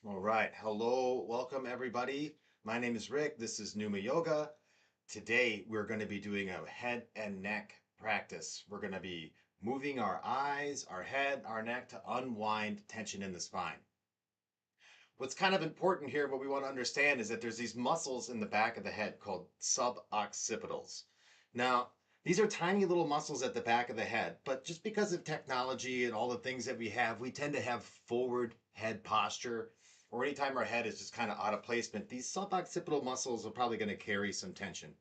All right. Hello. Welcome, everybody. My name is Rick. This is Pneuma Yoga. Today, we're going to be doing a head and neck practice. We're going to be moving our eyes, our head, our neck to unwind tension in the spine. What's kind of important here, what we want to understand is that there's these muscles in the back of the head called suboccipitals. Now, these are tiny little muscles at the back of the head, but just because of technology and all the things that we have, we tend to have forward head posture, or anytime our head is just kind of out of placement, these suboccipital muscles are probably going to carry some tension.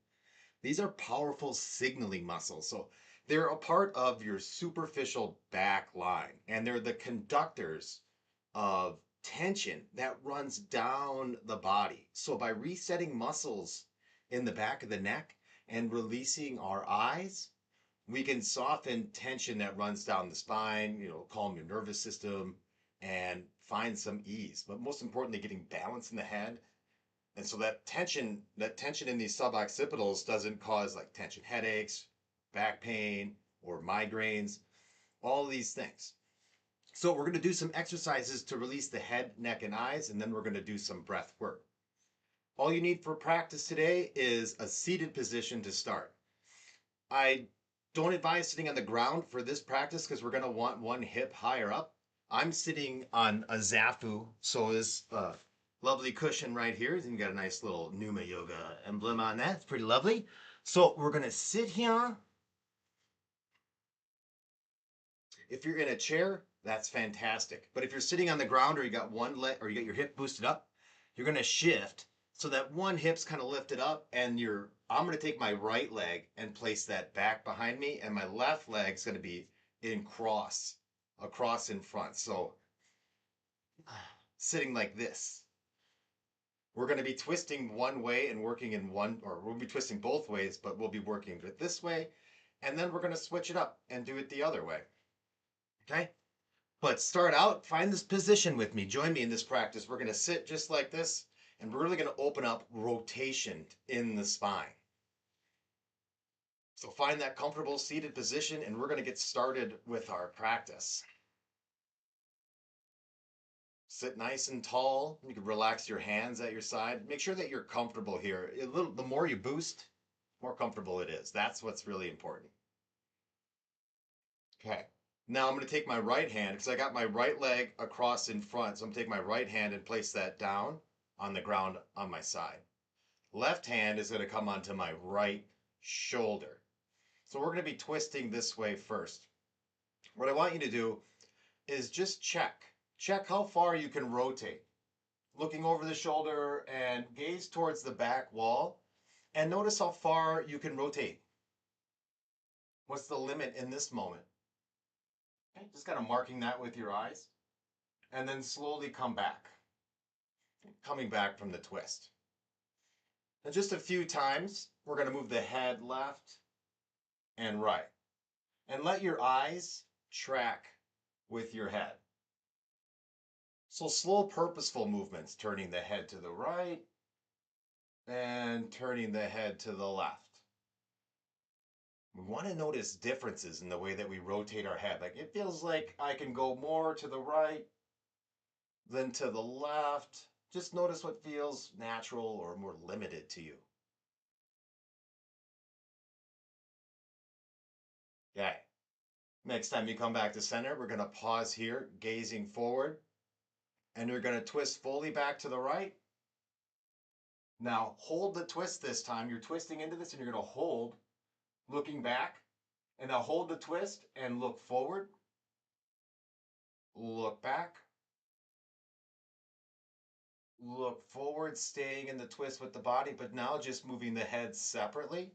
These are powerful signaling muscles. So they're a part of your superficial back line, and they're the conductors of tension that runs down the body. So by resetting muscles in the back of the neck and releasing our eyes, we can soften tension that runs down the spine, calm your nervous system and find some ease. But most importantly, getting balance in the head. And so that tension in these suboccipitals doesn't cause like tension headaches, back pain, or migraines, all of these things. So we're going to do some exercises to release the head, neck, and eyes, and then we're going to do some breath work. All you need for practice today is a seated position to start. I don't advise sitting on the ground for this practice because we're going to want one hip higher up. I'm sitting on a Zafu, so this lovely cushion right here, and you got a nice little Pneuma Yoga emblem on that. It's pretty lovely. So we're going to sit here. If you're in a chair, that's fantastic. But if you're sitting on the ground or you got one leg or you got your hip boosted up, you're going to shift so that one hip's kind of lifted up and I'm going to take my right leg and place that back behind me and my left leg's going to be in across in front. So sitting like this. We're going to be twisting one way and working in one, or we'll be twisting both ways, but we'll be working it this way. And then we're going to switch it up and do it the other way. Okay? But start out, find this position with me. Join me in this practice. We're going to sit just like this, and we're really going to open up rotation in the spine. So find that comfortable seated position, and we're going to get started with our practice. Sit nice and tall. You can relax your hands at your side. Make sure that you're comfortable here. The more you boost, the more comfortable it is. That's what's really important. Okay. Now I'm going to take my right hand because I got my right leg across in front. So I'm going to take my right hand and place that down on the ground on my side. Left hand is going to come onto my right shoulder. So we're going to be twisting this way first. What I want you to do is just check. Check how far you can rotate. Looking over the shoulder and gaze towards the back wall and notice how far you can rotate. What's the limit in this moment? Okay, just kind of marking that with your eyes and then slowly come back, coming back from the twist. And just a few times, we're going to move the head left and right. And let your eyes track with your head. So slow, purposeful movements, turning the head to the right and turning the head to the left. We want to notice differences in the way that we rotate our head. Like it feels like I can go more to the right than to the left. Just notice what feels natural or more limited to you. Okay. Next time you come back to center, we're going to pause here, gazing forward, and you're going to twist fully back to the right. Now hold the twist this time. You're twisting into this and you're going to hold, looking back, and now hold the twist and look forward, look back, look forward, staying in the twist with the body, but now just moving the head separately,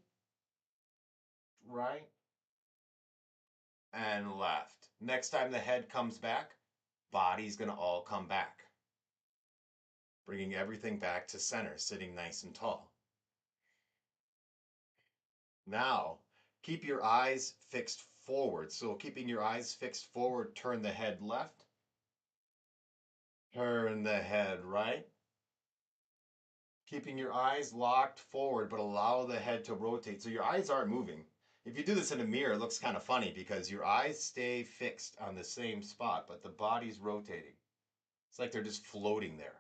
right and left. Next time the head comes back, body's going to all come back. Bringing everything back to center, sitting nice and tall. Now, keep your eyes fixed forward. So keeping your eyes fixed forward, turn the head left, turn the head right. Keeping your eyes locked forward, but allow the head to rotate. So your eyes aren't moving. If you do this in a mirror, it looks kind of funny because your eyes stay fixed on the same spot, but the body's rotating. It's like they're just floating there.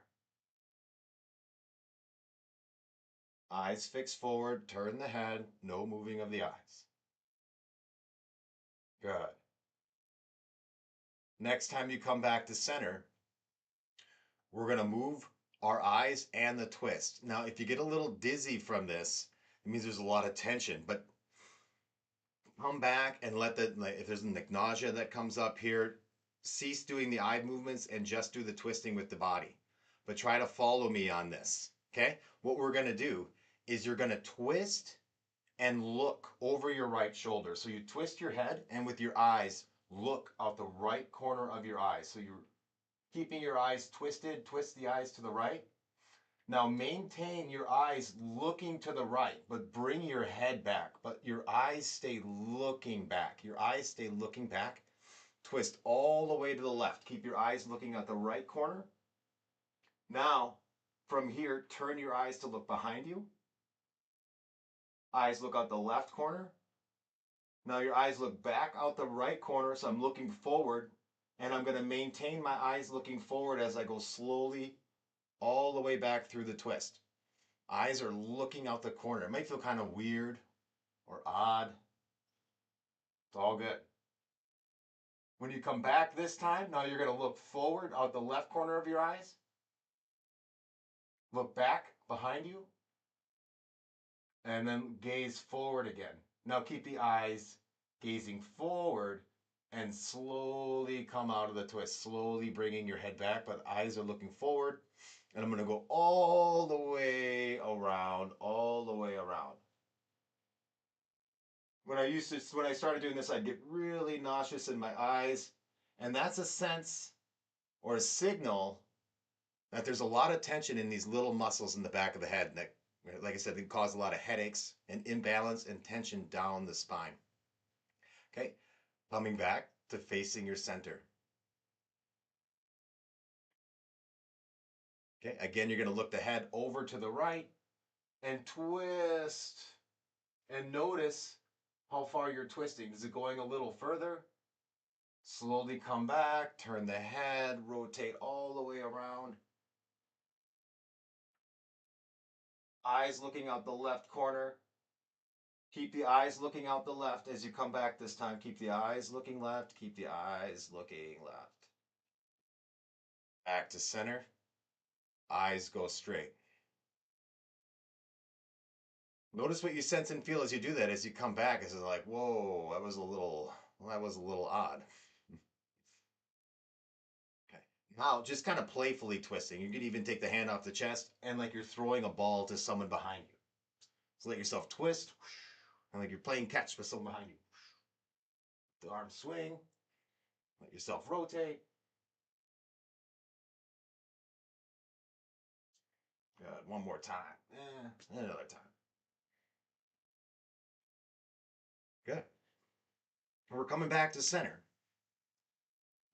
Eyes fixed forward, turn the head, no moving of the eyes. Good. Next time you come back to center, we're going to move our eyes and the twist. Now, if you get a little dizzy from this, it means there's a lot of tension, but come back and let the, like, if there's like nausea that comes up here, cease doing the eye movements and just do the twisting with the body. But try to follow me on this, okay? What we're going to do is you're going to twist and look over your right shoulder. So you twist your head and with your eyes, look out the right corner of your eyes. So you're keeping your eyes twisted, twist the eyes to the right. Now maintain your eyes looking to the right, but bring your head back. But your eyes stay looking back. Your eyes stay looking back. Twist all the way to the left. Keep your eyes looking at the right corner. Now, from here, turn your eyes to look behind you. Eyes look out the left corner. Now your eyes look back out the right corner, so I'm looking forward, and I'm going to maintain my eyes looking forward as I go slowly all the way back through the twist. Eyes are looking out the corner. It might feel kind of weird or odd. It's all good. When you come back this time, now you're going to look forward out the left corner of your eyes. Look back behind you. And then gaze forward again. Now keep the eyes gazing forward and slowly come out of the twist, slowly bringing your head back, but eyes are looking forward. And I'm going to go all the way around, all the way around. When I started doing this, I'd get really nauseous in my eyes, and that's a sense or a signal that there's a lot of tension in these little muscles in the back of the head that, like I said, they cause a lot of headaches and imbalance and tension down the spine. Okay, coming back to facing your center. Okay, again, you're going to look the head over to the right and twist and notice how far you're twisting. Is it going a little further? Slowly come back, turn the head, rotate all the way around. Eyes looking out the left corner. Keep the eyes looking out the left as you come back this time. Keep the eyes looking left. Keep the eyes looking left. Back to center. Eyes go straight. Notice what you sense and feel as you do that. As you come back, it's like, whoa, that was a little odd. Okay. Now, just kind of playfully twisting. You could even take the hand off the chest and like you're throwing a ball to someone behind you. So let yourself twist, and like you're playing catch with someone behind you. The arm swing. Let yourself rotate. Good. One more time. Another time. Good. We're coming back to center.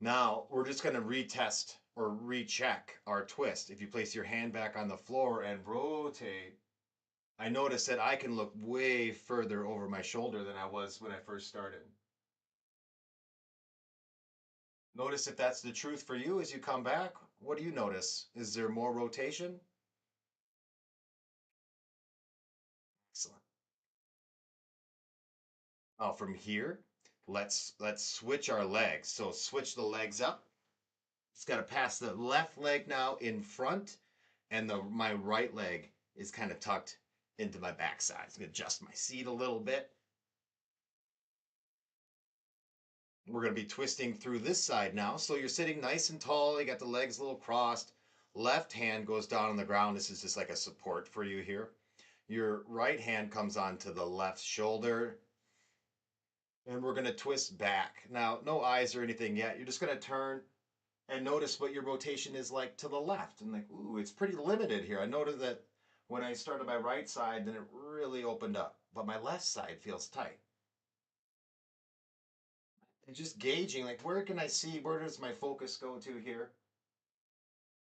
Now we're just going to retest or recheck our twist. If you place your hand back on the floor and rotate, I notice that I can look way further over my shoulder than I was when I first started. Notice if that's the truth for you as you come back. What do you notice? Is there more rotation? Excellent. Now from here, let's switch our legs. So switch the legs up. It's got to pass the left leg now in front, and my right leg is kind of tucked into my backside. So I'm going to adjust my seat a little bit. We're going to be twisting through this side now. So you're sitting nice and tall. You got the legs a little crossed. Left hand goes down on the ground. This is just like a support for you here. Your right hand comes onto the left shoulder. And we're going to twist back. Now, no eyes or anything yet. You're just going to turn and notice what your rotation is like to the left. And like, ooh, it's pretty limited here. I noticed that when I started my right side, then it really opened up. But my left side feels tight. And just gauging, like, where can I see, where does my focus go to here?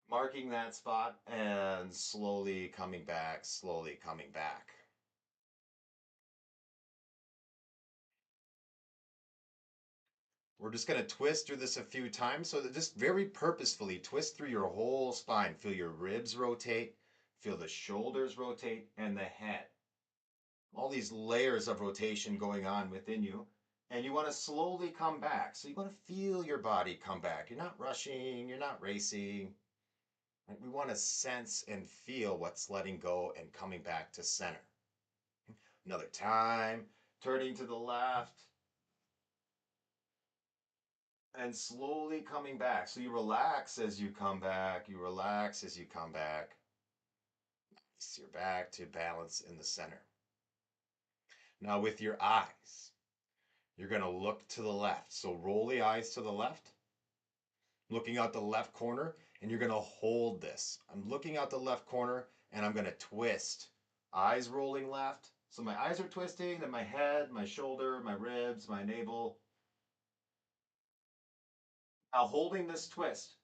Marking that spot and slowly coming back, slowly coming back. We're just going to twist through this a few times. So that just very purposefully twist through your whole spine. Feel your ribs rotate, feel the shoulders rotate, and the head. All these layers of rotation going on within you. And you want to slowly come back. So you want to feel your body come back. You're not rushing, you're not racing. Right? We want to sense and feel what's letting go and coming back to center. Another time, turning to the left and slowly coming back. So you relax as you come back, you relax as you come back. So you're back to balance in the center. Now, with your eyes, you're going to look to the left. So roll the eyes to the left, looking out the left corner, and you're going to hold this. I'm looking out the left corner and I'm going to twist. Eyes rolling left. So my eyes are twisting, then my head, my shoulder, my ribs, my navel. Now, holding this twist,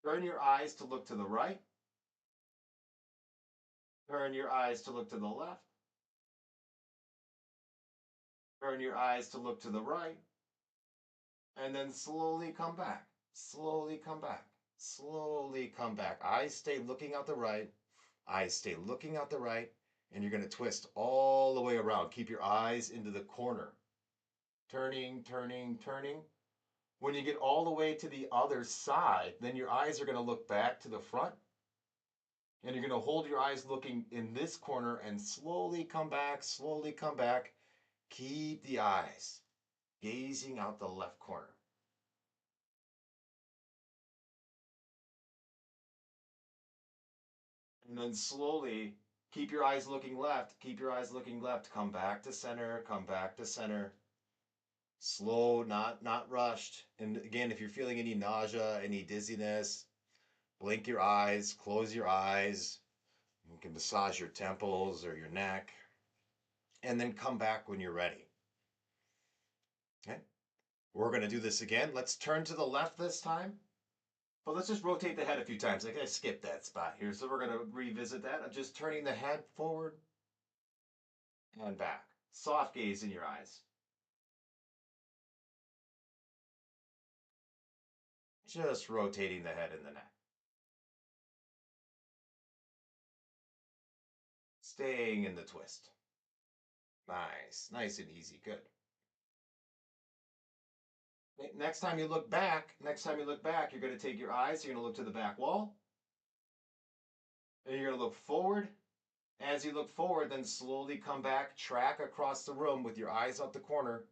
turn your eyes to look to the right. Turn your eyes to look to the left. Turn your eyes to look to the right. And then slowly come back. Slowly come back. Slowly come back. Eyes stay looking out the right. Eyes stay looking out the right. And you're going to twist all the way around. Keep your eyes into the corner. Turning, turning, turning. When you get all the way to the other side, then your eyes are going to look back to the front. And you're going to hold your eyes looking in this corner and slowly come back, slowly come back. Keep the eyes gazing out the left corner. And then slowly keep your eyes looking left, keep your eyes looking left, come back to center, come back to center. Slow, not rushed. And again, if you're feeling any nausea, any dizziness, blink your eyes, close your eyes. You can massage your temples or your neck, and then come back when you're ready. Okay? We're going to do this again. Let's turn to the left this time. But let's just rotate the head a few times. I skipped that spot here. So we're going to revisit that. I'm just turning the head forward and back. Soft gaze in your eyes. Just rotating the head and the neck. Staying in the twist. Nice. Nice and easy. Good. Next time you look back, you're going to take your eyes, you're going to look to the back wall. And you're going to look forward. As you look forward, then slowly come back, track across the room with your eyes out the corner,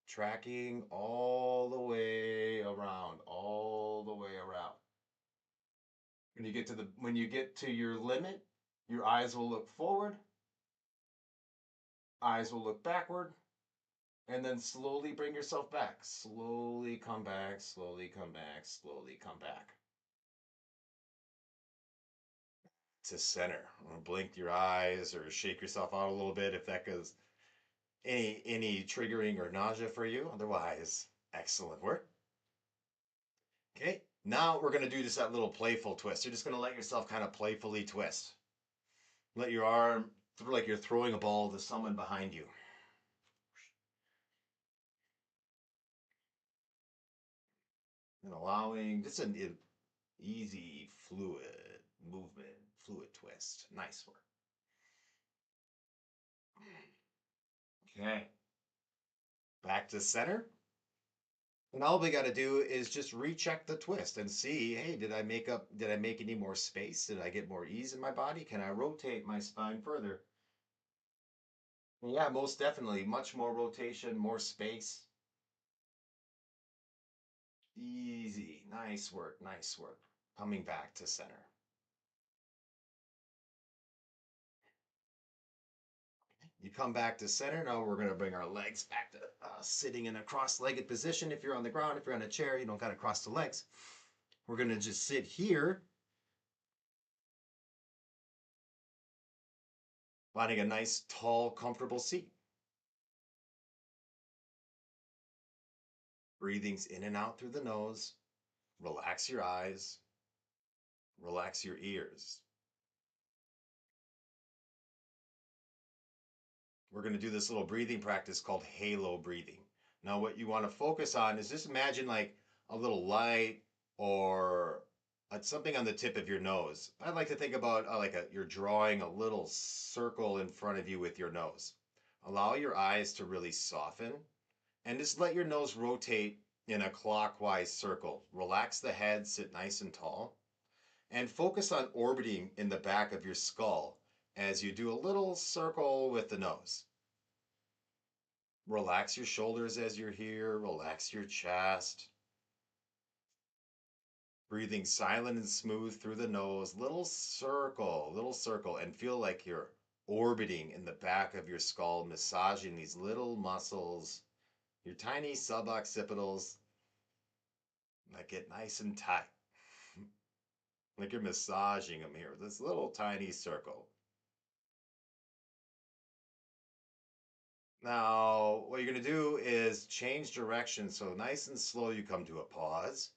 tracking all the way around, all the way around. When you get to your limit, your eyes will look forward, eyes will look backward, and then slowly bring yourself back. Slowly come back, slowly come back, slowly come back. To center. Blink your eyes or shake yourself out a little bit if that goes any triggering or nausea for you. Otherwise, excellent work. Okay, now we're going to do just that little playful twist. You're just going to let yourself kind of playfully twist. Let your arm through like you're throwing a ball to someone behind you. And allowing just an easy, fluid movement, fluid twist. Nice work. Okay. Back to center. And all we got to do is just recheck the twist and see, hey, did I make any more space? Did I get more ease in my body? Can I rotate my spine further? Yeah, most definitely. Much more rotation, more space. Easy. Nice work. Nice work. Coming back to center. You come back to center. Now we're going to bring our legs back to sitting in a cross-legged position. If you're on the ground, if you're on a chair, you don't got to cross the legs. We're going to just sit here, finding a nice, tall, comfortable seat. Breathing's in and out through the nose. Relax your eyes. Relax your ears. We're going to do this little breathing practice called halo breathing. Now, what you want to focus on is just imagine like a little light or something on the tip of your nose. I like to think about you're drawing a little circle in front of you with your nose. Allow your eyes to really soften and just let your nose rotate in a clockwise circle. Relax the head, sit nice and tall, and focus on orbiting in the back of your skull as you do a little circle with the nose. Relax your shoulders as you're here, relax your chest. Breathing silent and smooth through the nose, little circle, and feel like you're orbiting in the back of your skull, massaging these little muscles, your tiny suboccipitals, that get nice and tight. Like you're massaging them here, this little tiny circle. Now, what you're going to do is change direction. So, nice and slow, you come to a pause.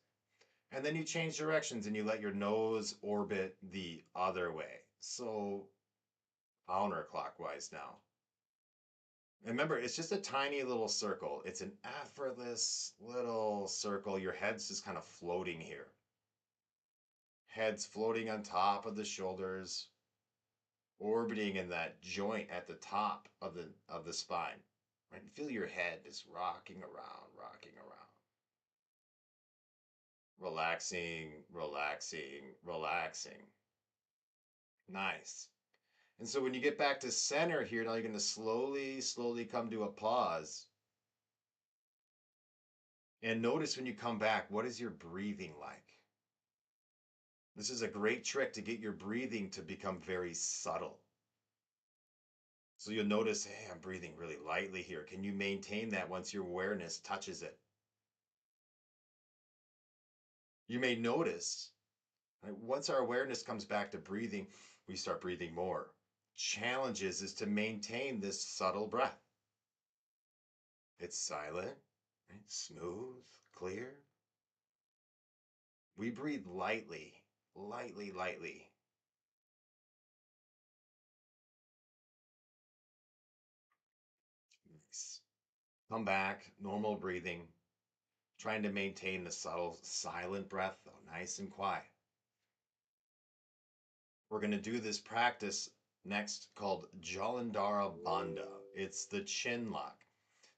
And then you change directions and you let your nose orbit the other way. So, counterclockwise now. And remember, it's just a tiny little circle. It's an effortless little circle. Your head's just kind of floating here. Head's floating on top of the shoulders, orbiting in that joint at the top of the spine. Right? And feel your head just rocking around, rocking around. Relaxing, relaxing, relaxing. Nice. And so when you get back to center here, now you're going to slowly, slowly come to a pause. And notice when you come back, what is your breathing like? This is a great trick to get your breathing to become very subtle. So you'll notice, hey, I'm breathing really lightly here. Can you maintain that once your awareness touches it? You may notice, right, once our awareness comes back to breathing, we start breathing more. Challenges is to maintain this subtle breath. It's silent, right? Smooth, clear. We breathe lightly, lightly, lightly. Nice. Come back, normal breathing, trying to maintain the subtle, silent breath, though, nice and quiet. We're going to do this practice next called Jalandhara Bandha. It's the chin lock.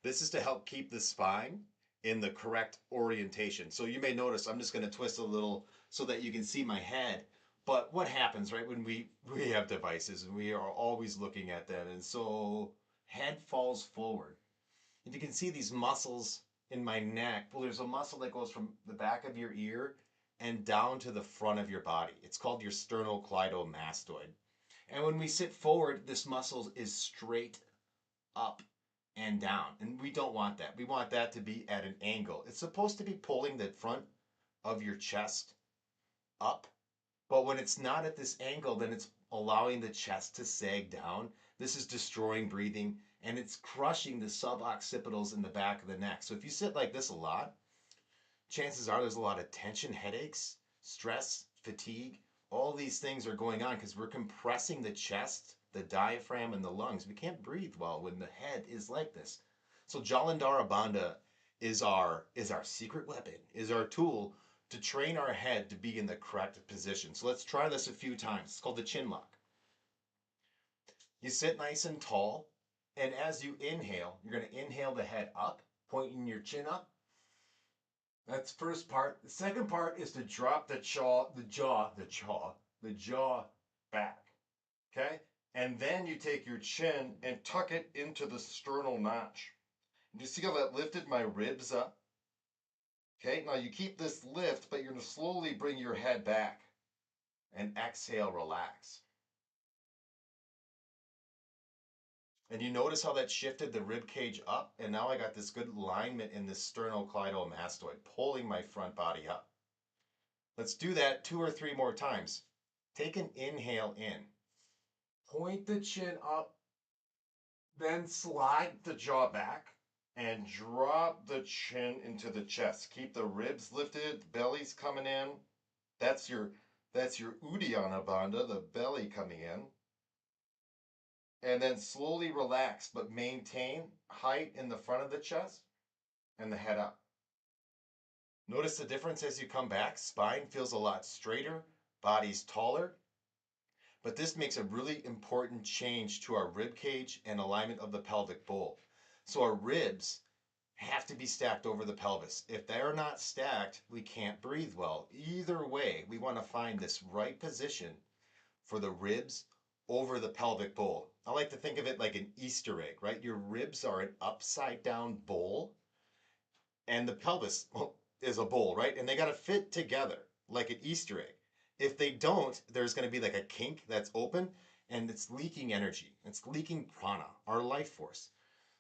This is to help keep the spine in the correct orientation. So you may notice I'm just going to twist a little so that you can see my head. But what happens, right, when we have devices and we are always looking at them, and so head falls forward. If you can see these muscles in my neck, well, there's a muscle that goes from the back of your ear and down to the front of your body. It's called your sternocleidomastoid. And when we sit forward, this muscle is straight up and down. And we don't want that. We want that to be at an angle. It's supposed to be pulling the front of your chest up. But when it's not at this angle, then it's allowing the chest to sag down. This is destroying breathing and it's crushing the suboccipitals in the back of the neck. So if you sit like this a lot, chances are there's a lot of tension, headaches, stress, fatigue. All these things are going on because we're compressing the chest, the diaphragm, and the lungs. We can't breathe well when the head is like this. So Jalandhara Bandha is our secret weapon, is our tool to train our head to be in the correct position. So let's try this a few times. It's called the chin lock. You sit nice and tall, and as you inhale, you're going to inhale the head up, pointing your chin up. That's the first part. The second part is to drop the jaw back. Okay? And then you take your chin and tuck it into the sternal notch. Do you see how that lifted my ribs up? Okay, now you keep this lift, but you're going to slowly bring your head back and exhale, relax. And you notice how that shifted the rib cage up, and now I got this good alignment in this sternocleidomastoid, pulling my front body up. Let's do that 2 or 3 more times. Take an inhale in. Point the chin up, then slide the jaw back and drop the chin into the chest. Keep the ribs lifted, the belly's coming in. That's your Uddiyana Bandha, the belly coming in. And then slowly relax, but maintain height in the front of the chest. and the head up. Notice the difference as you come back. Spine feels a lot straighter, body's taller, but this makes a really important change to our rib cage and alignment of the pelvic bowl. So our ribs have to be stacked over the pelvis. If they're not stacked, we can't breathe well. Either way, we want to find this right position for the ribs over the pelvic bowl. I like to think of it like an Easter egg, right? Your ribs are an upside down bowl, and the pelvis is a bowl, right? And they got to fit together like an Easter egg. If they don't, there's going to be like a kink that's open and it's leaking energy. It's leaking prana, our life force.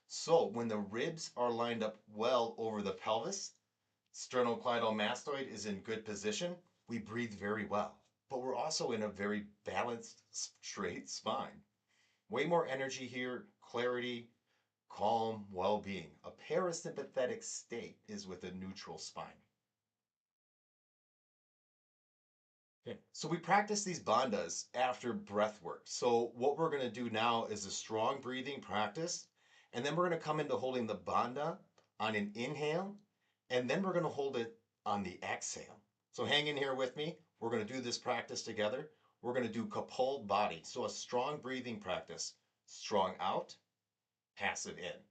So when the ribs are lined up well over the pelvis, sternocleidomastoid is in good position, we breathe very well. But we're also in a very balanced, straight spine. Way more energy here, clarity, calm, well being. A parasympathetic state is with a neutral spine. Okay. So we practice these bandhas after breath work. So what we're going to do now is a strong breathing practice, and then we're going to come into holding the bandha on an inhale, and then we're going to hold it on the exhale. So hang in here with me. We're going to do this practice together. We're going to do Kapal body. So a strong breathing practice. Strong out, passive in.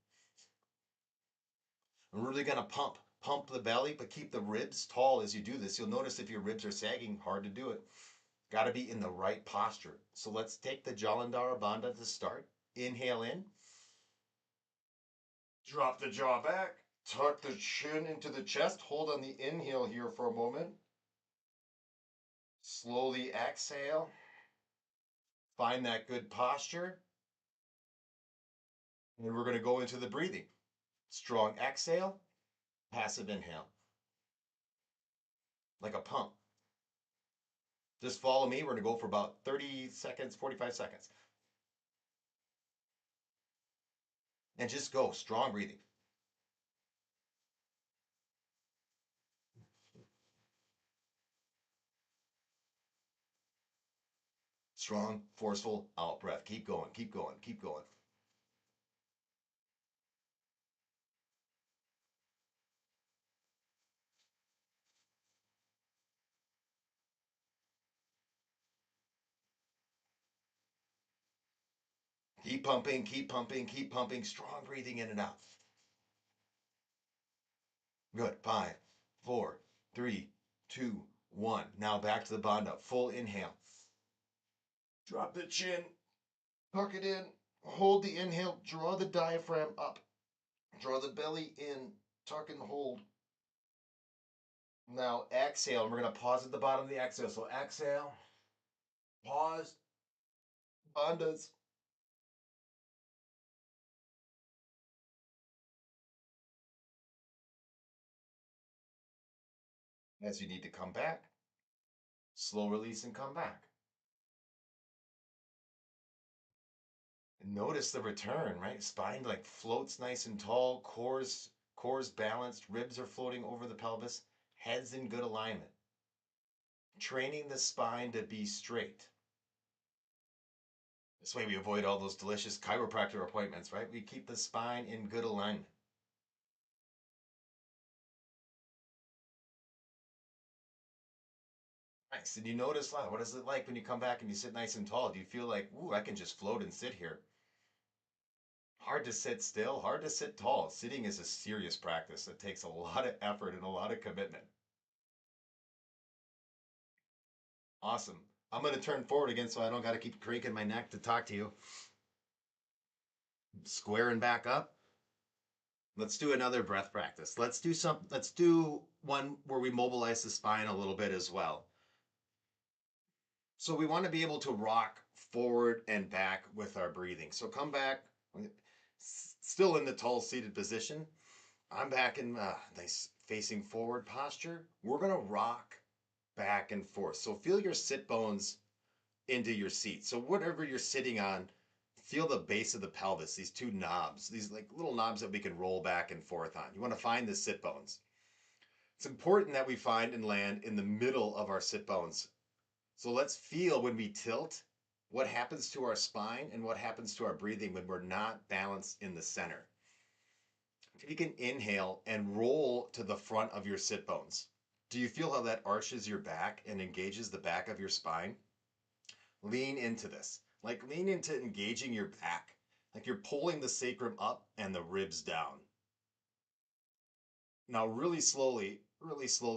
I'm really going to pump the belly, but keep the ribs tall as you do this. You'll notice if your ribs are sagging, hard to do it. Got to be in the right posture. So let's take the Jalandhara Bandha to start. Inhale in. Drop the jaw back. Tuck the chin into the chest. Hold on the inhale here for a moment. Slowly exhale. Find that good posture. And we're going to go into the breathing. Strong exhale, passive inhale. Like a pump. Just follow me. We're going to go for about 30 seconds, 45 seconds. And just go. Strong breathing. Strong, forceful out breath. Keep going, keep going, keep going. Keep pumping, keep pumping, keep pumping. Strong breathing in and out. Good. 5, 4, 3, 2, 1. Now back to the bandha. Full inhale. Drop the chin. Tuck it in. Hold the inhale. Draw the diaphragm up. Draw the belly in. Tuck and hold. Now exhale. And we're going to pause at the bottom of the exhale. So exhale. Pause. Bandhas. As you need to come back. Slow release and come back. Notice the return, right? Spine like floats nice and tall, core's balanced, ribs are floating over the pelvis, head's in good alignment. Training the spine to be straight. This way we avoid all those delicious chiropractor appointments, right? We keep the spine in good alignment. Nice. And you notice, wow, what is it like when you come back and you sit nice and tall? Do you feel like, ooh, I can just float and sit here? Hard to sit still, hard to sit tall. Sitting is a serious practice. It takes a lot of effort and a lot of commitment. Awesome. I'm going to turn forward again so I don't got to keep cranking my neck to talk to you. Squaring back up. Let's do another breath practice. Let's do one where we mobilize the spine a little bit as well. So we want to be able to rock forward and back with our breathing. So come back, still in the tall seated position. I'm back in nice facing forward posture. We're going to rock back and forth. So feel your sit bones into your seat. So whatever you're sitting on, feel the base of the pelvis, these two knobs, these like little knobs that we can roll back and forth on. You want to find the sit bones. It's important that we find and land in the middle of our sit bones. So let's feel when we tilt what happens to our spine and what happens to our breathing when we're not balanced in the center. Take an inhale and roll to the front of your sit bones. Do you feel how that arches your back and engages the back of your spine? Lean into this. Like lean into engaging your back. Like you're pulling the sacrum up and the ribs down. Now, really slowly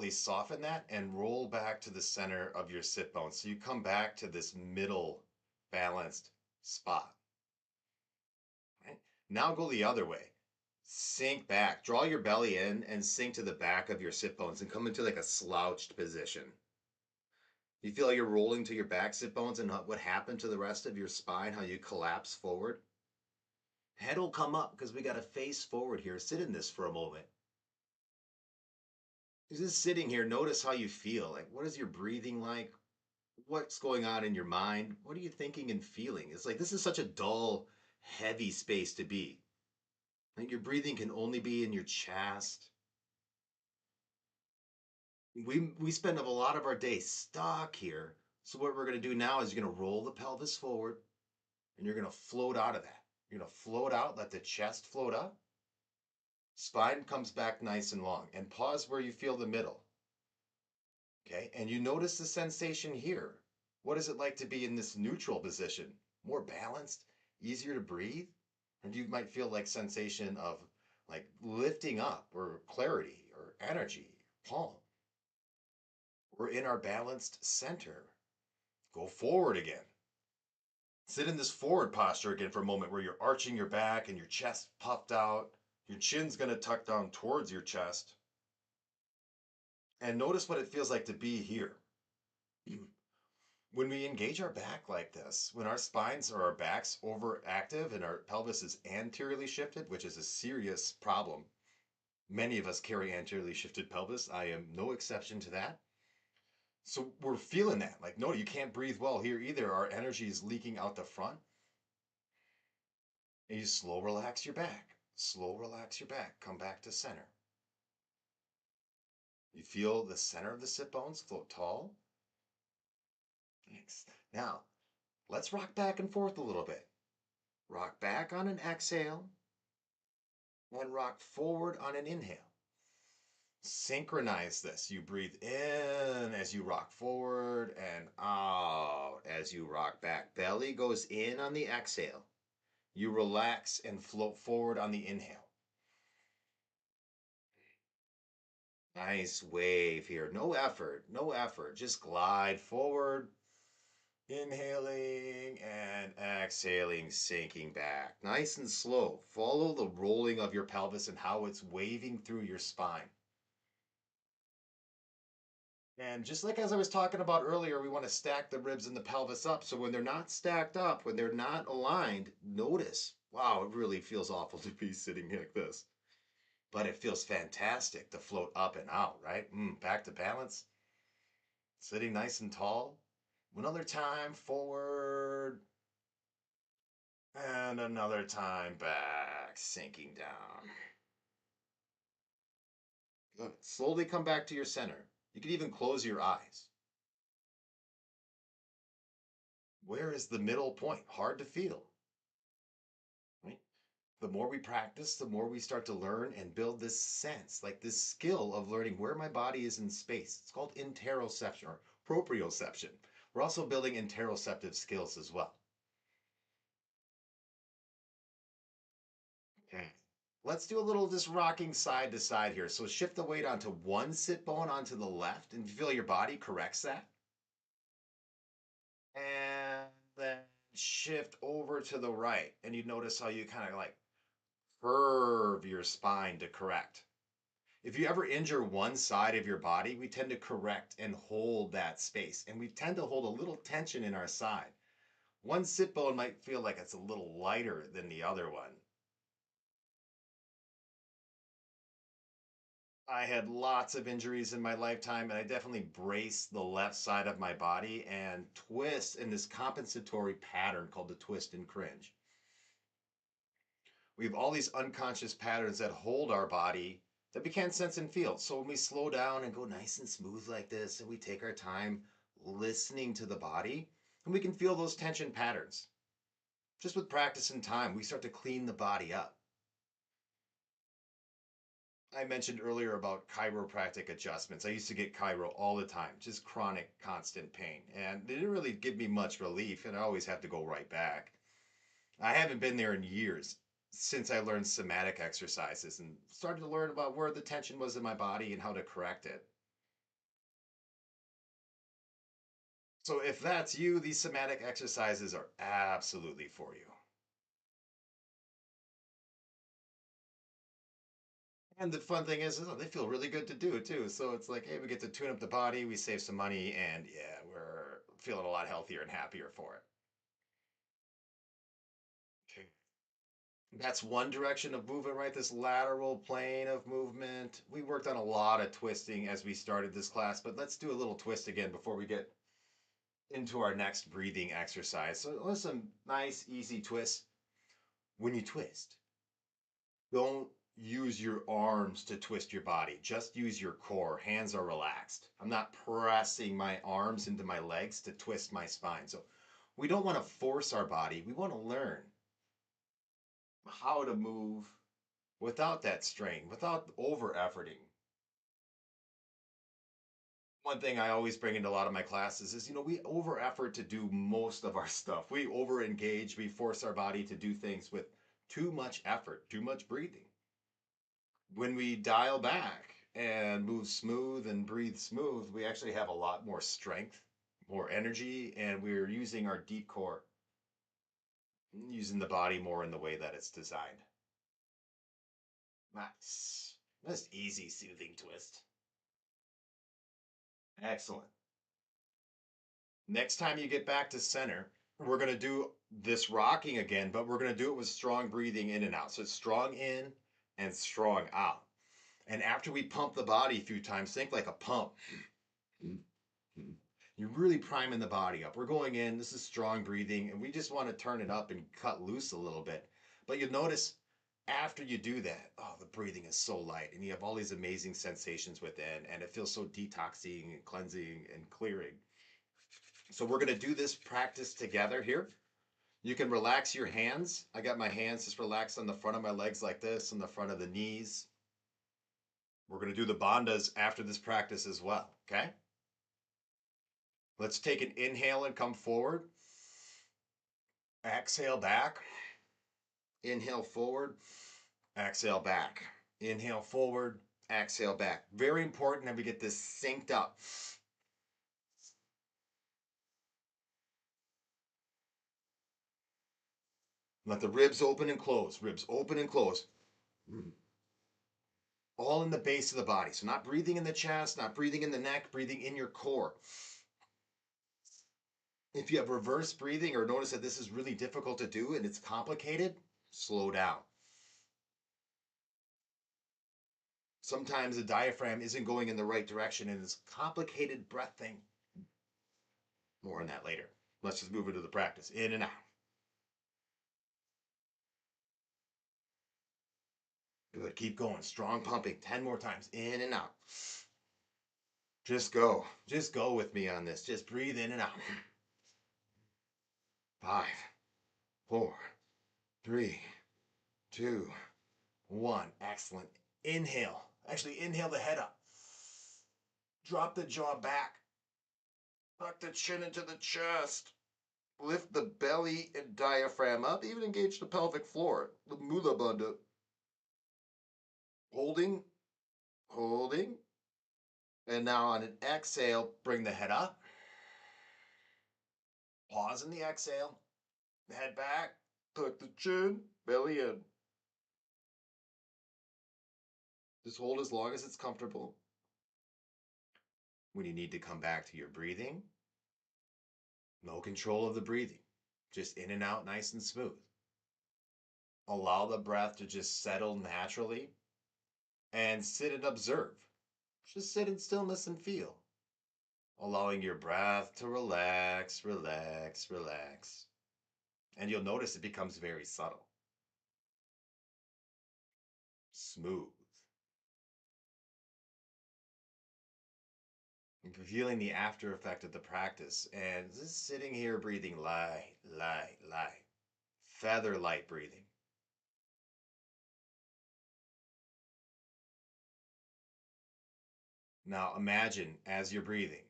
soften that and roll back to the center of your sit bone. So you come back to this middle balanced spot. Right? Now go the other way. Sink back. Draw your belly in and sink to the back of your sit bones and come into like a slouched position. You feel like you're rolling to your back sit bones and what happened to the rest of your spine, how you collapse forward. Head will come up because we got to face forward here. Sit in this for a moment. Just sitting here, notice how you feel. Like, what is your breathing like? What's going on in your mind? What are you thinking and feeling? It's like this is such a dull, heavy space to be. Like your breathing can only be in your chest. We spend a lot of our day stuck here. So what we're going to do now is you're going to roll the pelvis forward and you're going to float out of that. You're going to float out, let the chest float up. Spine comes back nice and long and pause where you feel the middle. Okay, and you notice the sensation here. What is it like to be in this neutral position? More balanced, easier to breathe? And you might feel like sensation of like lifting up or clarity or energy, calm. We're in our balanced center. Go forward again. Sit in this forward posture again for a moment where you're arching your back and your chest puffed out. Your chin's going to tuck down towards your chest. And notice what it feels like to be here. When we engage our back like this, when our spines or our backs overactive and our pelvis is anteriorly shifted, which is a serious problem, many of us carry anteriorly shifted pelvis. I am no exception to that. So we're feeling that. Like, no, you can't breathe well here either. Our energy is leaking out the front. And you slow relax your back. Slow relax your back. Come back to center. You feel the center of the sit bones float tall. Thanks. Now, let's rock back and forth a little bit. Rock back on an exhale and rock forward on an inhale. Synchronize this. You breathe in as you rock forward and out as you rock back. Belly goes in on the exhale. You relax and float forward on the inhale. Nice wave here. No effort, no effort. Just glide forward, inhaling and exhaling, sinking back. Nice and slow. Follow the rolling of your pelvis and how it's waving through your spine. And just like as I was talking about earlier, we want to stack the ribs and the pelvis up. So when they're not stacked up, when they're not aligned, notice, wow, it really feels awful to be sitting like this. But it feels fantastic to float up and out, right? Back to balance, sitting nice and tall. Another time forward, and another time back, sinking down. Good. Slowly come back to your center. You can even close your eyes. Where is the middle point? Hard to feel, right? The more we practice, the more we start to learn and build this sense, like this skill of learning where my body is in space. It's called interoception or proprioception. We're also building interoceptive skills as well. Okay. Let's do a little just rocking side to side here. So shift the weight onto one sit bone onto the left and feel your body corrects that. And then shift over to the right. And you notice how you kind of like curve your spine to correct. If you ever injure one side of your body, we tend to correct and hold that space. And we tend to hold a little tension in our side. One sit bone might feel like it's a little lighter than the other one. I had lots of injuries in my lifetime, and I definitely brace the left side of my body and twist in this compensatory pattern called the twist and cringe. We have all these unconscious patterns that hold our body that we can't sense and feel. So when we slow down and go nice and smooth like this, and we take our time listening to the body, and we can feel those tension patterns. Just with practice and time, we start to clean the body up. I mentioned earlier about chiropractic adjustments. I used to get chiro all the time, just chronic, constant pain. And they didn't really give me much relief, and I always have to go right back. I haven't been there in years since I learned somatic exercises and started to learn about where the tension was in my body and how to correct it. So, if that's you, these somatic exercises are absolutely for you. And the fun thing is, they feel really good to do too. So it's like, hey, we get to tune up the body, we save some money, and yeah, we're feeling a lot healthier and happier for it. Okay. That's one direction of movement, right? This lateral plane of movement. We worked on a lot of twisting as we started this class, but let's do a little twist again before we get into our next breathing exercise. So, listen, nice, easy twist. When you twist, don't use your arms to twist your body. Just use your core. Hands are relaxed. I'm not pressing my arms into my legs to twist my spine. So we don't want to force our body. We want to learn how to move without that strain, without over efforting. One thing I always bring into a lot of my classes is, we over effort to do most of our stuff. We over engage, we force our body to do things with too much effort, too much breathing. When we dial back and move smooth and breathe smooth, we actually have a lot more strength, more energy, and we're using our deep core, using the body more in the way that it's designed. Nice. That's easy, soothing twist. Excellent. Next time you get back to center, we're going to do this rocking again, but we're going to do it with strong breathing in and out. So it's strong in and strong out. And after we pump the body a few times, think like a pump. You're really priming the body up. We're going in, this is strong breathing, and we just want to turn it up and cut loose a little bit. But you'll notice after you do that, oh, the breathing is so light, and you have all these amazing sensations within, and it feels so detoxing and cleansing and clearing. So we're going to do this practice together here. You can relax your hands. I got my hands just relaxed on the front of my legs like this, on the front of the knees. We're going to do the bandhas after this practice as well, okay? Let's take an inhale and come forward. Exhale back. Inhale forward. Exhale back. Inhale forward. Exhale back. Very important that we get this synced up. Let the ribs open and close. Ribs open and close. All in the base of the body. So not breathing in the chest, not breathing in the neck, breathing in your core. If you have reverse breathing or notice that this is really difficult to do and it's complicated, slow down. Sometimes the diaphragm isn't going in the right direction and it's a complicated breath thing. More on that later. Let's just move into the practice. In and out. Good. Keep going. Strong pumping. 10 more times. In and out. Just go. Just go with me on this. Just breathe in and out. 5, 4, 3, 2, 1. Excellent. Inhale. Actually, inhale the head up. Drop the jaw back. Tuck the chin into the chest. Lift the belly and diaphragm up. Even engage the pelvic floor. The Mula Bandha. Holding. Holding. And now on an exhale, bring the head up. Pause in the exhale. Head back. Tuck the chin. Belly in. Just hold as long as it's comfortable. When you need to come back to your breathing, no control of the breathing. Just in and out, nice and smooth. Allow the breath to just settle naturally and sit and observe. Just sit in stillness and feel. Allowing your breath to relax, relax, relax. And you'll notice it becomes very subtle, smooth. And feeling the after effect of the practice and just sitting here breathing light, light, light, feather light breathing. Now imagine as you're breathing,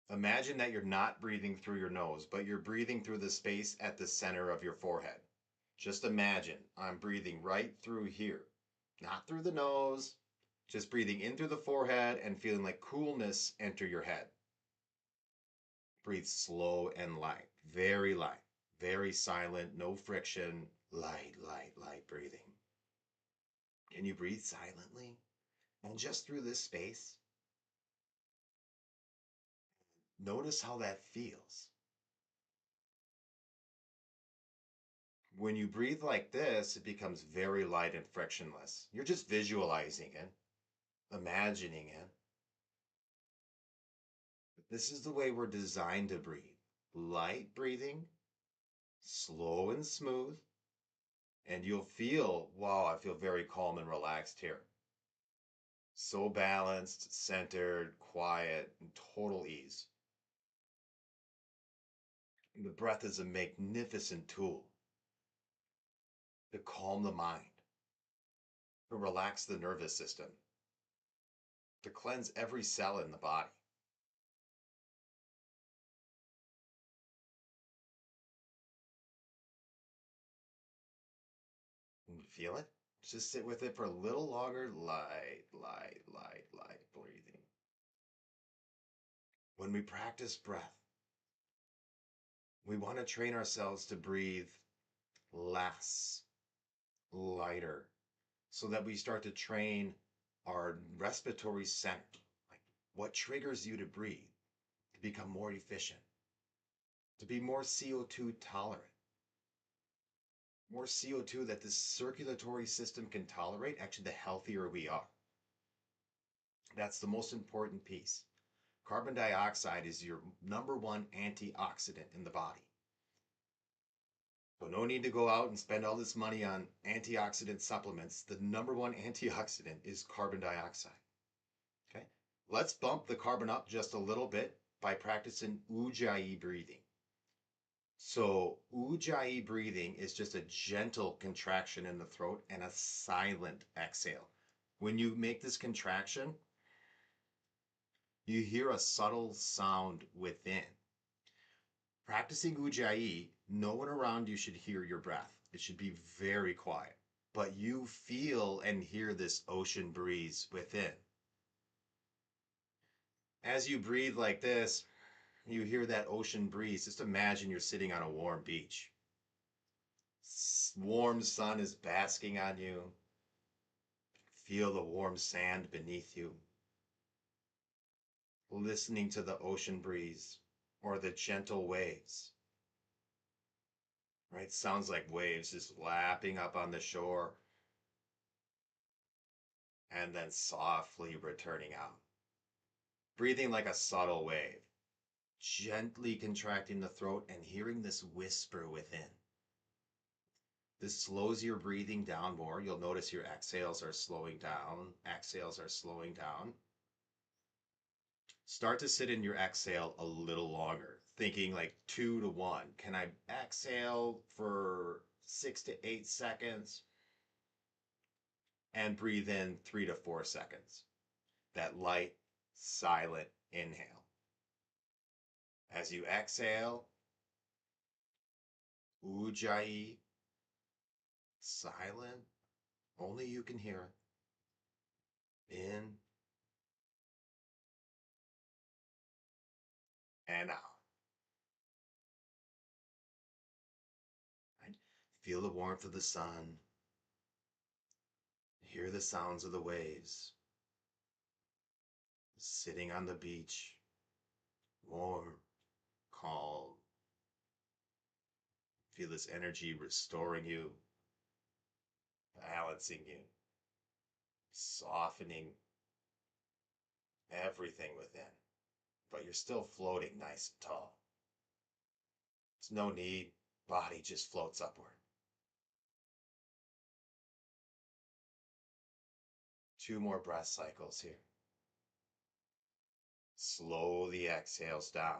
imagine that you're not breathing through your nose, but you're breathing through the space at the center of your forehead. Just imagine I'm breathing right through here, not through the nose, just breathing in through the forehead and feeling like coolness enter your head. Breathe slow and light, very silent, no friction, light breathing. Can you breathe silently? And just through this space, notice how that feels. When you breathe like this, it becomes very light and frictionless. You're just visualizing it, imagining it. This is the way we're designed to breathe. Light breathing, slow and smooth, and you'll feel, wow, I feel very calm and relaxed here. So balanced, centered, quiet, and total ease. And the breath is a magnificent tool to calm the mind, to relax the nervous system, to cleanse every cell in the body. And you feel it? Just sit with it for a little longer. Light breathing. When we practice breath, we want to train ourselves to breathe less, lighter, so that we start to train our respiratory center. Like what triggers you to breathe, to become more efficient, to be more CO2 tolerant. More CO2 that the circulatory system can tolerate, actually, the healthier we are. That's the most important piece. Carbon dioxide is your number one antioxidant in the body. So no need to go out and spend all this money on antioxidant supplements. The number one antioxidant is carbon dioxide. Okay? Let's bump the carbon up just a little bit by practicing ujjayi breathing. So ujjayi breathing is just a gentle contraction in the throat and a silent exhale. When you make this contraction, you hear a subtle sound within. Practicing ujjayi, no one around you should hear your breath. It should be very quiet. But you feel and hear this ocean breeze within. As you breathe like this, you hear that ocean breeze. Just imagine you're sitting on a warm beach. Warm sun is basking on you. Feel the warm sand beneath you. Listening to the ocean breeze or the gentle waves. Right? Sounds like waves just lapping up on the shore and then softly returning out. Breathing like a subtle wave, gently contracting the throat and hearing this whisper within. This slows your breathing down more. You'll notice your exhales are slowing down. Exhales are slowing down. Start to sit in your exhale a little longer, thinking like 2 to 1. Can I exhale for 6 to 8 seconds and breathe in 3 to 4 seconds? That light, silent inhale. As you exhale, ujjayi, silent, only you can hear it. In and out. Right? Feel the warmth of the sun. Hear the sounds of the waves. Sitting on the beach, warm, calm. Feel this energy restoring you, balancing you, softening everything within. But you're still floating nice and tall. There's no need. Body just floats upward. 2 more breath cycles here. Slow the exhales down,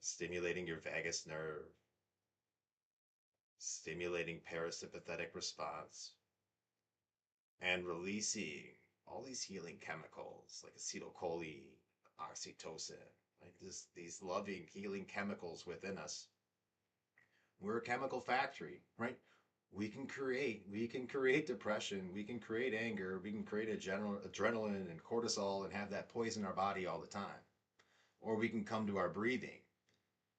stimulating your vagus nerve, stimulating parasympathetic response, and releasing all these healing chemicals like acetylcholine, oxytocin, like these loving healing chemicals within us. We're a chemical factory, right? We can create depression, we can create anger, we can create adrenaline and cortisol and have that poison our body all the time. Or we can come to our breathing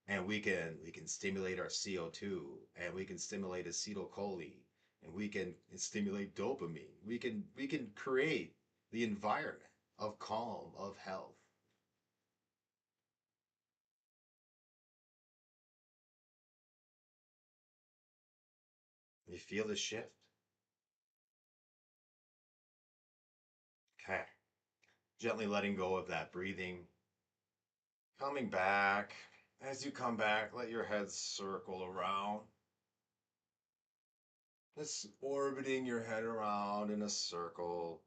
and we can stimulate our CO2 and we can stimulate acetylcholine and we can stimulate dopamine. We can create the environment of calm, of health. You feel the shift? Okay. Gently letting go of that breathing. Coming back. As you come back, let your head circle around. Just orbiting your head around in a circle.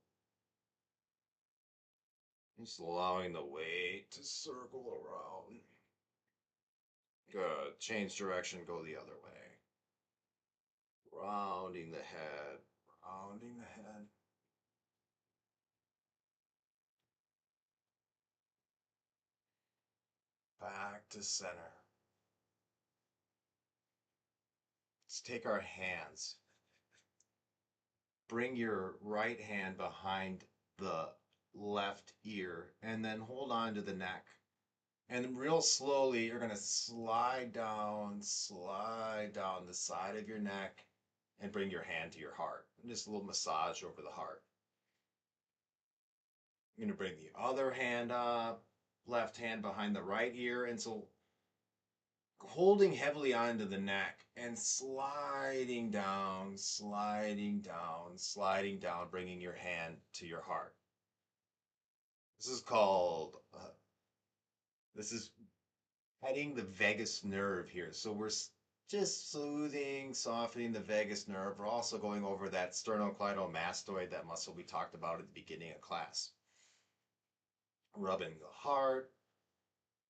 Just allowing the weight to circle around. Good. Change direction, go the other way. Rounding the head, rounding the head. Back to center. Let's take our hands. Bring your right hand behind the left ear and then hold on to the neck. And real slowly, you're going to slide down the side of your neck and bring your hand to your heart. And just a little massage over the heart. You're going to bring the other hand up, left hand behind the right ear. And so holding heavily onto the neck and sliding down, bringing your hand to your heart. This is called, this is heading the vagus nerve here. So we're just soothing, softening the vagus nerve. We're also going over that sternocleidomastoid, that muscle we talked about at the beginning of class. Rubbing the heart,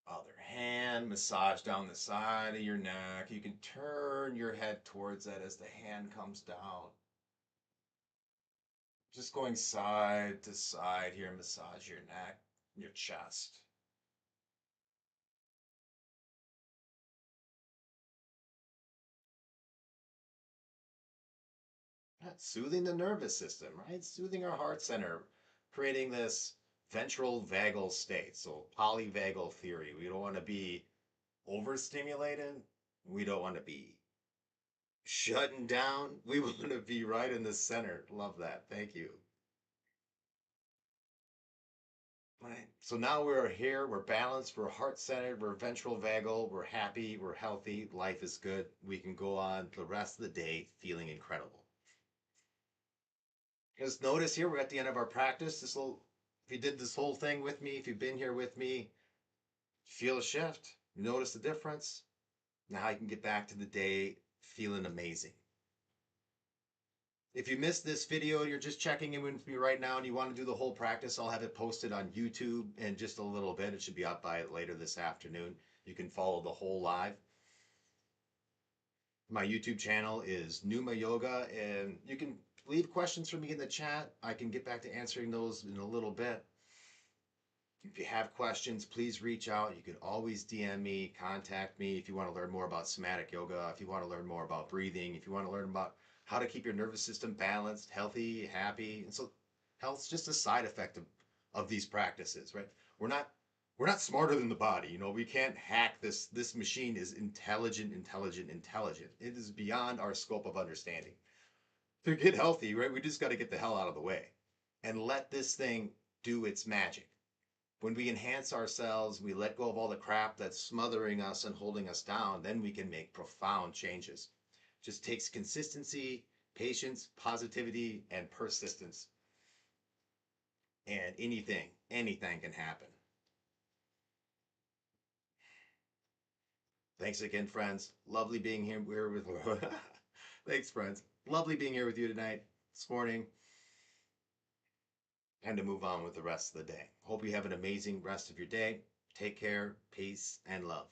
other hand, massage down the side of your neck. You can turn your head towards that as the hand comes down. Just going side to side here, massage your neck, your chest. Soothing the nervous system, right? Soothing our heart center, creating this ventral vagal state. So polyvagal theory. We don't want to be overstimulated. We don't want to be shutting down. We want to be right in the center. Love that. Thank you. Right. So now we're here, we're balanced, we're heart centered, we're ventral vagal, we're happy, we're healthy, life is good. We can go on the rest of the day feeling incredible. Just notice here, we're at the end of our practice. If you did this whole thing with me, if you've been here with me, feel a shift. You notice the difference. Now you can get back to the day feeling amazing. If you missed this video, you're just checking in with me right now and you want to do the whole practice, I'll have it posted on YouTube in just a little bit. It should be up by later this afternoon. You can follow the whole live. My YouTube channel is Pneuma Yoga, and you can leave questions for me in the chat. I can get back to answering those in a little bit. If you have questions, please reach out. You can always DM me, contact me if you want to learn more about somatic yoga, if you want to learn more about breathing, if you want to learn about how to keep your nervous system balanced, healthy, happy. And so health's just a side effect of these practices, right? We're not we're not smarter than the body. We can't hack this. This machine is intelligent, intelligent, intelligent. It is beyond our scope of understanding. To get healthy, right, we just got to get the hell out of the way and let this thing do its magic. When we enhance ourselves, we let go of all the crap that's smothering us and holding us down, then we can make profound changes. It just takes consistency, patience, positivity, and persistence. And anything can happen. Thanks again, friends. Lovely being here with Thanks, friends. Lovely being here with you tonight, this morning, and to move on with the rest of the day. Hope you have an amazing rest of your day. Take care, peace, and love.